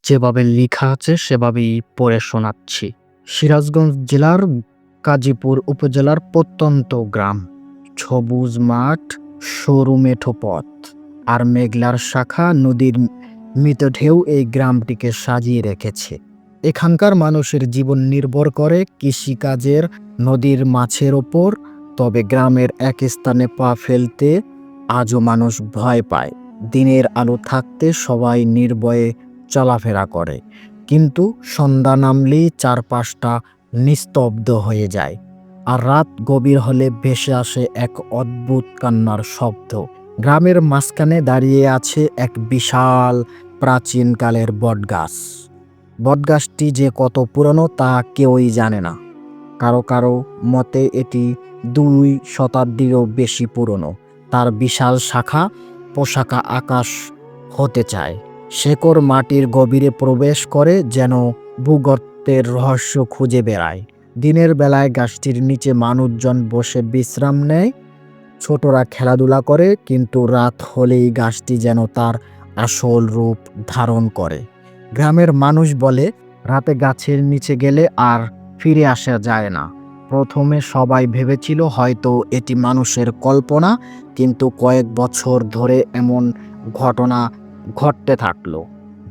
যেভাবে লেখা আছে সেভাবেই পড়ে শোনাচ্ছি। সিরাজগঞ্জ জেলার গাজীপুর উপজেলার প্রত্যন্ত গ্রাম, সবুজ মাঠ, সরু মেঠো পথ আর মেঘলার শাখা নদীর মৃত ঢেউ এই গ্রামটিকে সাজিয়ে রেখেছে। এখানকার মানুষের জীবন নির্ভর করে কৃষিকাজের, নদীর মাছের ওপর। তবে গ্রামের এক স্থানে পা ফেলতে আজও মানুষ ভয় পায়। দিনের আলো থাকতে সবাই নির্ভয়ে চলাফেরা করে, কিন্তু সন্ধ্যা নামলেই চারপাশটা নিস্তব্ধ হয়ে যায়। আর রাত গভীর হলে ভেসে আসে এক অদ্ভুত কান্নার শব্দ। গ্রামের মাঝখানে দাঁড়িয়ে আছে এক বিশাল প্রাচীনকালের বটগাছ। বটগাছটি যে কত পুরনো তা কেউই জানে না। কারো কারো মতে এটি 2 শতাব্দীরও বেশি পুরনো। তার বিশাল শাখা পোশাকা আকাশ হতে চায়। শেকড় মাটির গভীরে প্রবেশ করে, যেন ভূগর্তের রহস্য খুঁজে বেড়ায়। দিনের বেলায় গাছটির নিচে মানুষজন বসে বিশ্রাম নেয়, ছোটরা খেলাধুলা করে, কিন্তু রাত হলেই গাছটি যেন তার আসল রূপ ধারণ করে। গ্রামের মানুষ বলে রাতে গাছের নিচে গেলে আর ফিরে আসা যায় না। প্রথমে সবাই ভেবেছিল হয়তো এটি মানুষের কল্পনা, কিন্তু কয়েক বছর ধরে এমন ঘটনা ঘটতে থাকলো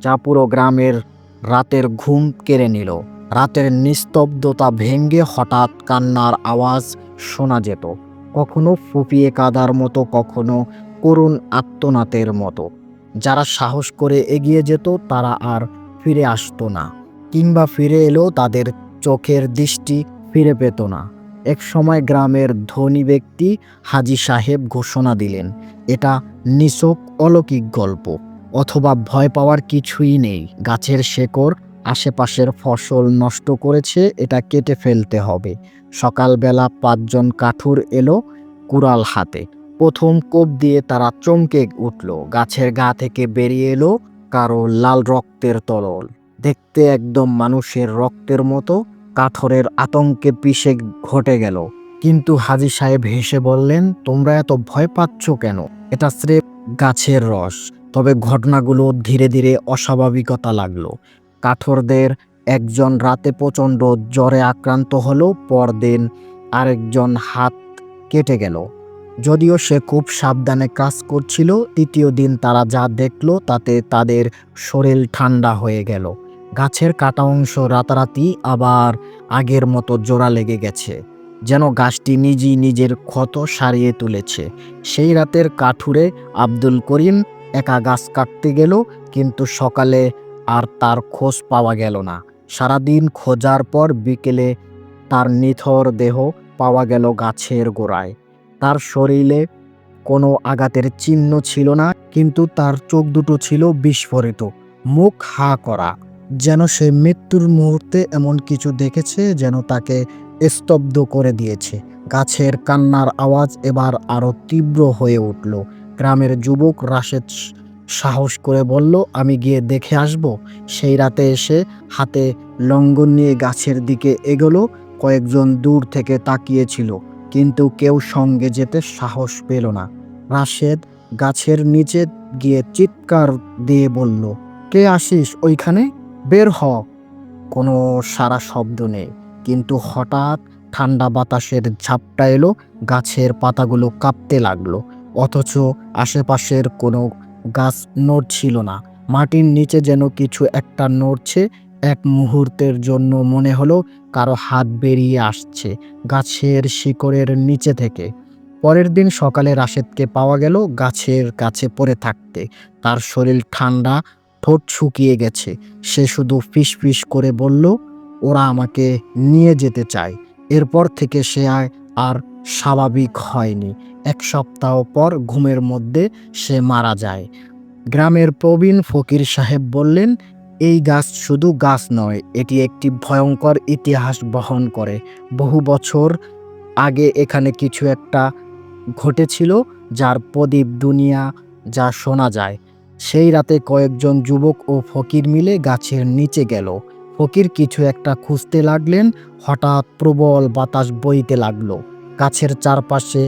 যা পুরো গ্রামের রাতের ঘুম কেড়ে নিল। রাতের নিস্তব্ধতা ভেঙে হঠাৎ কান্নার আওয়াজ শোনা যেত, কখনো ফুপিয়ে কাঁদার মতো, কখনো করুণ আর্তনাদের মতো। যারা সাহস করে এগিয়ে যেত তারা আর ফিরে আসতো না, কিংবা ফিরে এলেও তাদের চোখের দৃষ্টি ফিরে পেত না। এক সময় গ্রামের ধনী ব্যক্তি হাজী সাহেব ঘোষণা দিলেন, এটা নিছক অলৌকিক গল্প, অথবা ভয় পাওয়ার কিছুই নেই। গাছের শেকড় আশেপাশের ফসল নষ্ট করেছে, এটা কেটে ফেলতে হবে। সকালবেলা 5 জন কাঠুর এলো কুড়াল হাতে। প্রথম কোপ দিয়ে তারা চমকে উঠল। গাছের গা থেকে বেরিয়ে এলো কারো লাল রক্তের তরল, দেখতে একদম মানুষের রক্তের মতো। কাঠরের আতঙ্কে পিষে ঘটে গেল। কিন্তু হাজী সাহেব হেসে বললেন, তোমরা এত ভয় পাচ্ছ কেন? এটা স্রেফ গাছের রস। তবে ঘটনাগুলো ধীরে ধীরে অস্বাভাবিকতা লাগলো। কাঠরদের একজন রাতে প্রচণ্ড জ্বরে আক্রান্ত হলো, পরদিন আরেকজন হাত কেটে গেল। যদিও সে খুব সাবধানে কাজ করছিল, 3য় দিন তারা যা দেখলো তাতে তাদের শরীর ঠান্ডা হয়ে গেল। গাছের কাটা অংশ রাতারাতি আবার আগের মতো জোড়া লেগে গেছে, যেন গাছটি নিজেই নিজের ক্ষত সারিয়ে তুলেছে। সেই রাতের কাঠুরে আব্দুল করিম একা গাছ কাটতে গেল, কিন্তু সকালে আর তার খোঁজ পাওয়া গেল না। সারাদিন খোঁজার পর বিকেলে তার নিথর দেহ পাওয়া গেল গাছের গোড়ায়। তার শরীরে কোনো আঘাতের চিহ্ন ছিল না, কিন্তু তার চোখ দুটো ছিল বিস্ফোরিত, মুখ হা করা, যেন সে মৃত্যুর মুহূর্তে এমন কিছু দেখেছে যেন তাকে স্তব্ধ করে দিয়েছে। গাছের কান্নার আওয়াজ এবার আরো তীব্র হয়ে উঠল। গ্রামের যুবক রাশেদ সাহস করে বলল, আমি গিয়ে দেখে আসব। সেই রাতে এসে হাতে লঙ্গন নিয়ে গাছের দিকে এগোলো। কয়েকজন দূর থেকে তাকিয়েছিল, কিন্তু কেউ সঙ্গে যেতে সাহস পেল না। রাশেদ গাছের নিচে গিয়ে চিৎকার দিয়ে বলল, কে আসিস ওইখানে? বের হ। কোনো সারা শব্দ নেই, কিন্তু হঠাৎ ঠান্ডা বাতাসের ঝাপটা এলো। গাছের পাতাগুলো কাঁপতে লাগলো, অথচ আশেপাশের কোনো গাছ নড়ছিল না। মাটির নিচে যেন কিছু একটা নড়ছে। এক মুহূর্তের জন্য মনে হলো কারো হাত বেরিয়ে আসছে গাছের শিকড়ের নিচে থেকে। পরের দিন সকালে রাশেদকে পাওয়া গেল গাছের কাছে পড়ে থাকতে। তার শরীর ঠান্ডা, ঠোঁট শুকিয়ে গেছে। সে শুধু ফিসফিস করে বলল, ওরা আমাকে নিয়ে যেতে চায়। এরপর থেকে সে আর স্বাভাবিক হয়নি। 1 সপ্তাহ পর ঘুমের মধ্যে সে মারা যায়। গ্রামের প্রবীণ ফকির সাহেব বললেন, এই গাছ শুধু গাছ নয়, এটি একটি ভয়ঙ্কর ইতিহাস বহন করে। বহু বছর আগে এখানে কিছু একটা ঘটেছিল, যার প্রদীপ দুনিয়া যা শোনা যায়। সেই রাতে কয়েকজন যুবক ও ফকির মিলে গাছের নিচে গেল। ফকির কিছু একটা খুঁজতে লাগলেন। হঠাৎ প্রবল বাতাস বইতে লাগলো। গাছের চারপাশে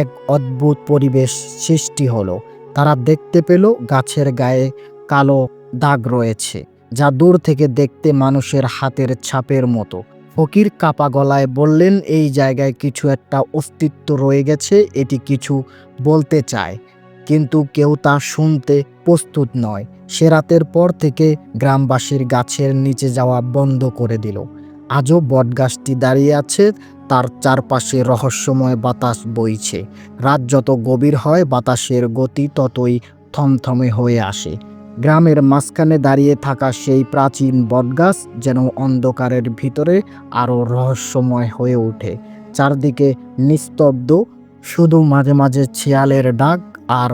এক অদ্ভুত পরিবেশ সৃষ্টি হলো। তারা দেখতে পেল গাছের গায়ে কালো দাগ রয়েছে, যা দূর থেকে দেখতে মানুষের হাতের ছাপের মতো। ফকির কাপা গলায় বললেন, এই জায়গায় কিছু একটা অস্তিত্ব রয়ে গেছে, এটি কিছু বলতে চায়, কিন্তু কেউ তা শুনতে প্রস্তুত নয়। সে রাতের পর থেকে গ্রামবাসীর গাছের নিচে যাওয়া বন্ধ করে দিল। আজও বটগাছটি দাঁড়িয়ে আছে, তার চারপাশে রহস্যময় বাতাস বইছে। রাত যত গভীর হয় বাতাসের গতি ততই থমথমে হয়ে আসে। গ্রামের মাঝখানে দাঁড়িয়ে থাকা সেই প্রাচীন বটগাছ যেন অন্ধকারের ভিতরে আরও রহস্যময় হয়ে ওঠে। চারদিকে নিস্তব্ধ, শুধু মাঝে মাঝে শিয়ালের ডাক আর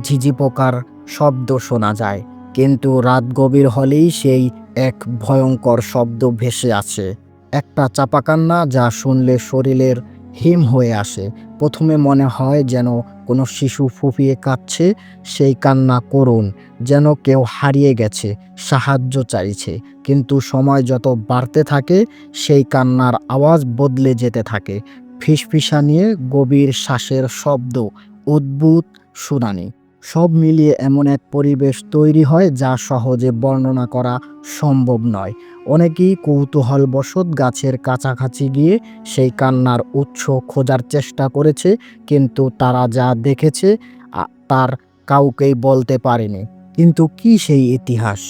ঝিঝি পোকার শব্দ শোনা যায়। কিন্তু রাত গভীর হলেই সেই এক ভয়ঙ্কর শব্দ ভেসে আসে, একটা চাপা কান্না যা শুনলে শরীরের হিম হয়ে আসে। প্রথমে মনে হয় যেন কোনো শিশু ফুঁপিয়ে কাঁদছে, সেই কান্না করুণ, যেন কেউ হারিয়ে গেছে, সাহায্য চাইছে। কিন্তু সময় যত বাড়তে থাকে সেই কান্নার আওয়াজ বদলে যেতে থাকে। ফিসফিসানিয়ে গভীর শ্বাসের শব্দ, অদ্ভুত শুনানি, সব মিলিয়ে এমন এক পরিবেশ তৈরি হয় যা সহজে বর্ণনা করা সম্ভব নয়। অনেকেই কৌতূহলবশত গাছের কাছাকাছি গিয়ে সেই কান্নার উৎস খোঁজার চেষ্টা করেছে, কিন্তু তারা যা দেখেছে তার কাউকেই বলতে পারেনি। কিন্তু কি সেই ইতিহাস?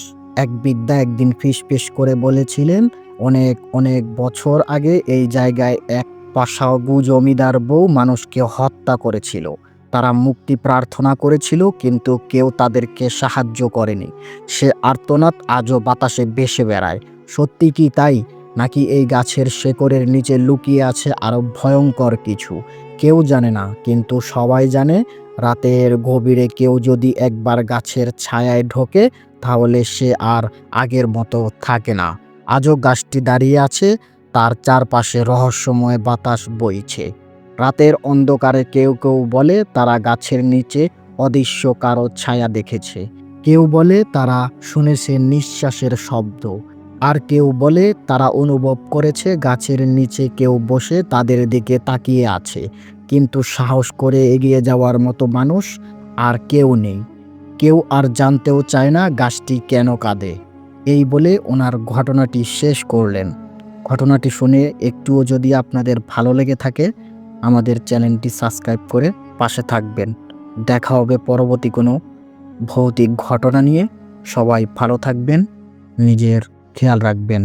এক বৃদ্ধা একদিন ফিসফিস করে বলেছিলেন, অনেক অনেক বছর আগে এই জায়গায় এক পাশাগু জমিদার বউ মানুষকে হত্যা করেছিল। তারা মুক্তি প্রার্থনা করেছিল, কিন্তু কেউ তাদেরকে সাহায্য করেনি। সে আর্তনাদ আজও বাতাসে ভেসে বেড়ায়। সত্যি কি তাই, নাকি এই গাছের শেকড়ের নিচে লুকিয়ে আছে আরো ভয়ঙ্কর কিছু? কেউ জানে না, কিন্তু সবাই জানে, রাতের গভীরে কেউ যদি একবার গাছের ছায়ায় ঢোকে তাহলে সে আর আগের মতো থাকে না। আজও গাছটি দাঁড়িয়ে আছে, তার চারপাশে রহস্যময় বাতাস বইছে। রাতের অন্ধকারে কেউ কেউ বলে তারা গাছের নিচে অদৃশ্য কারো ছায়া দেখেছে। কেউ বলে তারা শুনেছে নিঃশ্বাসের শব্দ। আর কেউ বলে তারা অনুভব করেছে গাছের নিচে কেউ বসে তাদের দিকে তাকিয়ে আছে। কিন্তু সাহস করে এগিয়ে যাওয়ার মতো মানুষ আর কেউ নেই। কেউ আর জানতেও চায় না গাছটি কেন কাঁদে। এই বলে ওনার ঘটনাটি শেষ করলেন। ঘটনাটি শুনে একটুও যদি আপনাদের ভালো লেগে থাকে, আমাদের চ্যানেলটি সাবস্ক্রাইব করে পাশে থাকবেন। দেখা হবে পরবর্তী কোনো ভৌতিক ঘটনা নিয়ে। সবাই ভালো থাকবেন, নিজের খেয়াল রাখবেন।